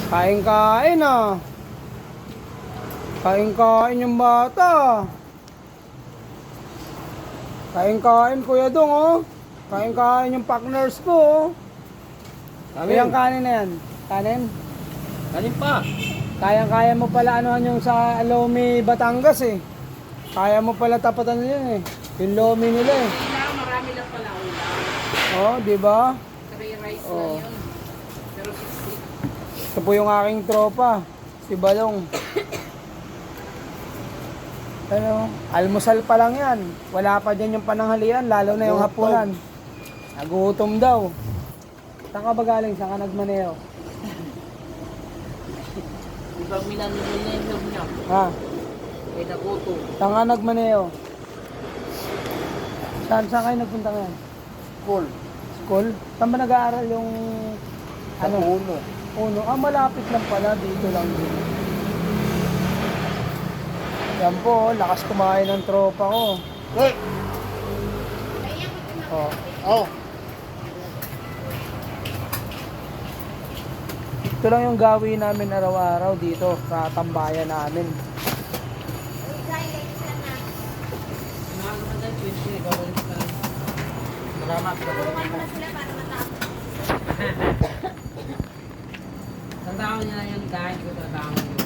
Kain-kain ah. Kain-kain yung bata. Kain-kain Kuya Dong oh. Kain-kain yung partners ko oh. Ilang kanin na yan? Kanin? Kanin pa. Kaya mo pala anuhan yung sa Lomi Batangas eh. Kaya mo pala tapatan yun eh. Yung Lomi nila eh. Marami lang pala ulam. Oh, di ba? 3 rice Oh. na yun. Pero 60. Ito po yung aking tropa, si Balong. Ano, almusal pa lang yan. Wala pa dyan yung pananghalian, lalo na yung hapunan. Nagutom daw. Saan ka ba galing? Saan ka nagmaneho? Ibang minanilinom niya. Ha? May naguto. Saan ka nagmaneho? Saan kayo nagpunta ngayon? Cool. School? Saan ba nag-aaral yung... Ano? Uno. Uno? Ah, malapit lang pala. Dito lang din. Yan po, lakas kumain ng tropa ko. Hey! Oh. Oh. Ito lang yung gawin namin araw-araw dito sa tambayan namin. Tandaan niya lang yung dahil ko tandaan.